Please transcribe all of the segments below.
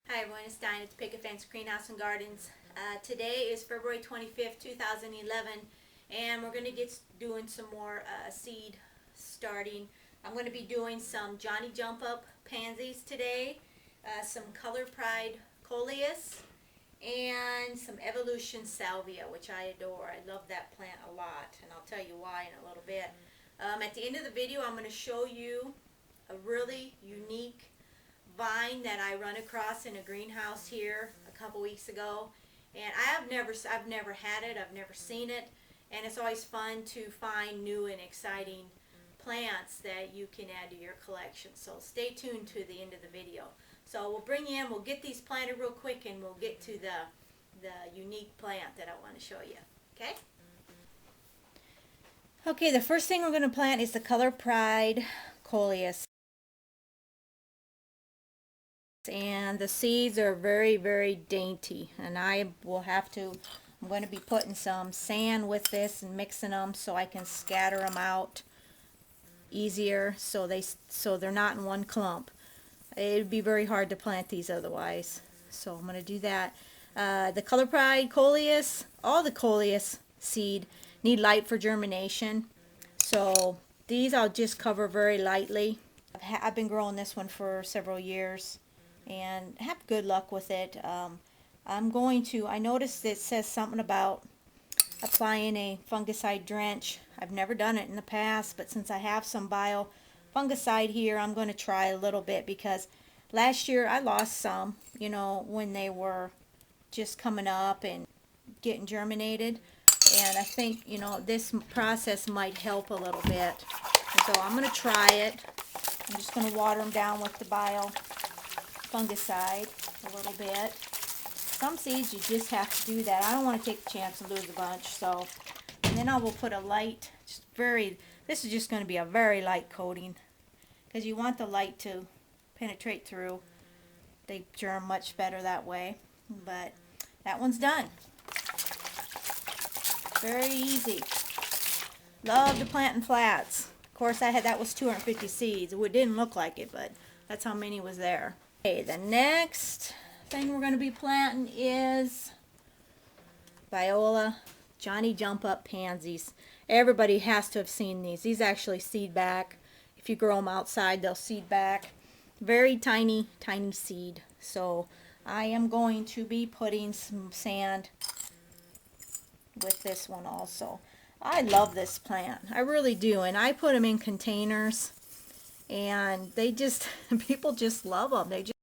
Hi everyone, it's Diane at the Picket Fence Greenhouse and Gardens. Today is February 25th, 2011, and we're going to get doing some more seed starting. I'm going to be doing some Johnny Jump Up pansies today, some Color Pride Coleus, and some Evolution Salvia, which I adore. I love that plant a lot, and I'll tell you why in a little bit. At the end of the video, I'm going to show you a really unique vine that I run across in a greenhouse here a couple weeks ago, and I've never had it, I've never seen it, and it's always fun to find new and exciting plants that you can add to your collection. So stay tuned to the end of the video. So we'll get these planted real quick, and we'll get to the unique plant that I want to show you. Okay? Okay, the first thing we're going to plant is the Color Pride Coleus. And the seeds are very, very dainty, and I'm going to be putting some sand with this and mixing them so I can scatter them out easier so they're not in one clump. It would be very hard to plant these otherwise, so I'm going to do that. The Color Pride Coleus, all the Coleus seed need light for germination, so these I'll just cover very lightly. I've been growing this one for several years and have good luck with it. I noticed it says something about applying a fungicide drench. I've never done it in the past, but since I have some bio fungicide here, I'm going to try a little bit, because last year I lost some, when they were just coming up and getting germinated, and I think, this process might help a little bit. And so I'm going to try it. I'm just going to water them down with the bio fungicide a little bit. Some seeds you just have to do that. I don't want to take the chance and lose a bunch, so. And then I will put a light, this is just going to be a very light coating, because you want the light to penetrate through. They germ much better that way. But that one's done. Very easy. Love to plant in flats. Of course, that was 250 seeds. It didn't look like it, but that's how many was there. Okay, the next thing we're going to be planting is Johnny Jump Up Pansies. Everybody has to have seen these. These actually seed back. If you grow them outside, they'll seed back. Very tiny, tiny seed. So I am going to be putting some sand with this one also. I love this plant. I really do. And I put them in containers, and people just love them. They just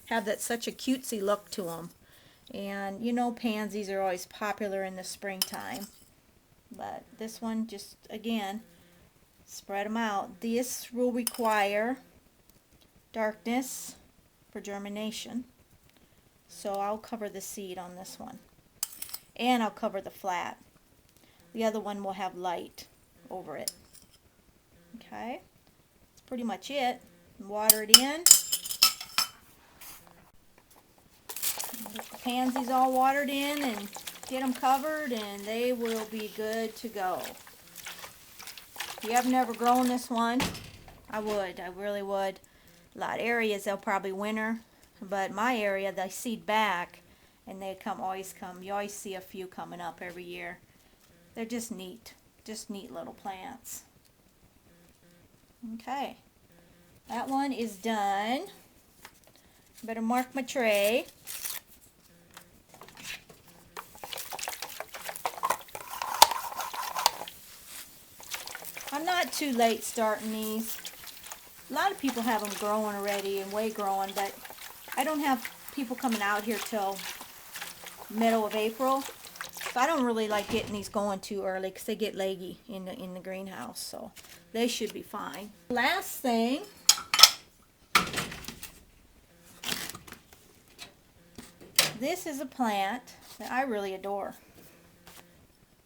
have such a cutesy look to them. And pansies are always popular in the springtime, but this one, just again, spread them out. This will require darkness for germination, so I'll cover the seed on this one, and I'll cover the flat. The other one will have light over it. Okay, that's pretty much it. Water it in. Get the pansies all watered in and get them covered, and they will be good to go. If you have never grown this one, I really would. A lot of areas they'll probably winter, but my area they seed back, and they always come. You always see a few coming up every year. They're just neat little plants. Okay, that one is done. Better mark my tray. I'm not too late starting these. A lot of people have them growing already and way growing, but I don't have people coming out here till middle of April. So I don't really like getting these going too early, because they get leggy in the greenhouse. So they should be fine. Last thing, this is a plant that I really adore.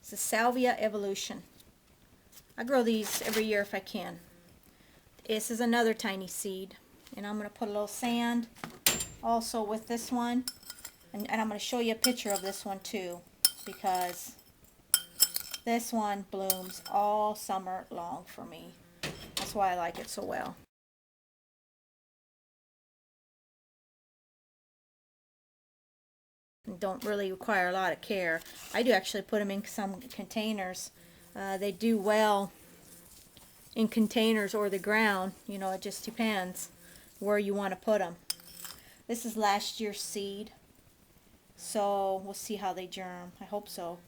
It's a Salvia Evolution. I grow these every year if I can. This is another tiny seed, and I'm going to put a little sand also with this one, and I'm going to show you a picture of this one too, because this one blooms all summer long for me. That's why I like it so well. Don't really require a lot of care. I do actually put them in some containers. They do well in containers or the ground. You know, it just depends where you want to put them. This is last year's seed, so we'll see how they germ. I hope so.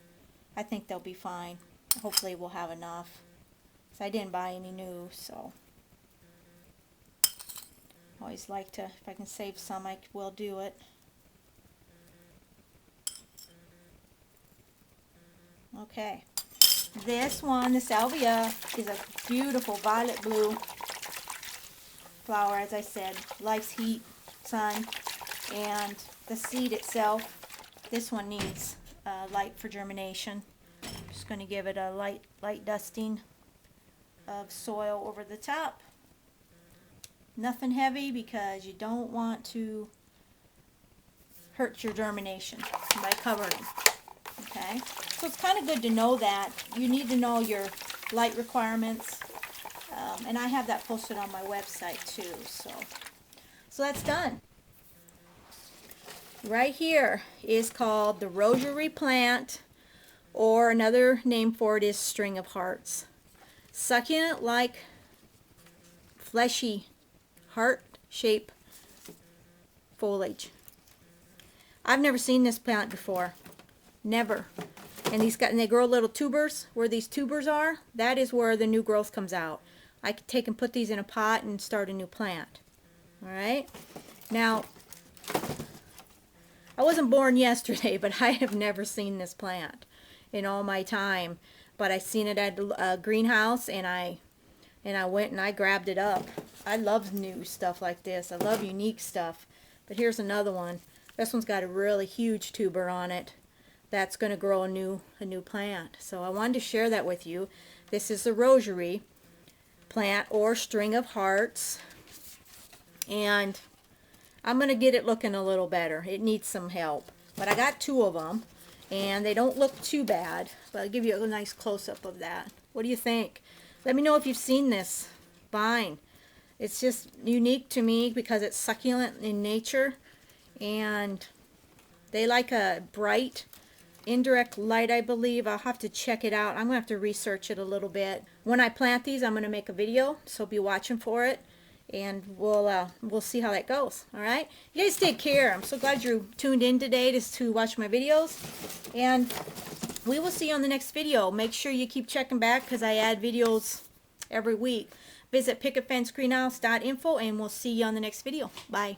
I think they'll be fine. Hopefully we'll have enough. So I didn't buy any new, so I always like to, if I can save some, I will do it. Okay. This one, the salvia, is a beautiful violet blue flower, as I said. Likes heat, sun, and the seed itself, this one needs light for germination. Just going to give it a light dusting of soil over the top. Nothing heavy because you don't want to hurt your germination by covering them. Okay, so it's kind of good to know that. You need to know your light requirements, and I have that posted on my website too. So that's done. Right here is called the rosary plant, or another name for it is string of hearts. Succulent like fleshy heart-shaped foliage. I've never seen this plant before. Never. And they grow little tubers. Where these tubers are, that is where the new growth comes out. I could take and put these in a pot and start a new plant. Alright? Now, I wasn't born yesterday, but I have never seen this plant in all my time. But I seen it at a greenhouse, and I went and I grabbed it up. I love new stuff like this. I love unique stuff. But here's another one. This one's got a really huge tuber on it. That's going to grow a new plant. So I wanted to share that with you. This is the rosary plant, or string of hearts. And I'm going to get it looking a little better. It needs some help. But I got two of them, and they don't look too bad. But I'll give you a nice close-up of that. What do you think? Let me know if you've seen this vine. It's just unique to me because it's succulent in nature, and they like a bright indirect light, I believe. I'll have to check it out. I'm going to have to research it a little bit. When I plant these, I'm going to make a video, so be watching for it, and we'll see how that goes. All right? You guys take care. I'm so glad you tuned in today to watch my videos, and we will see you on the next video. Make sure you keep checking back because I add videos every week. Visit picketfencegreenhouse.info, and we'll see you on the next video. Bye.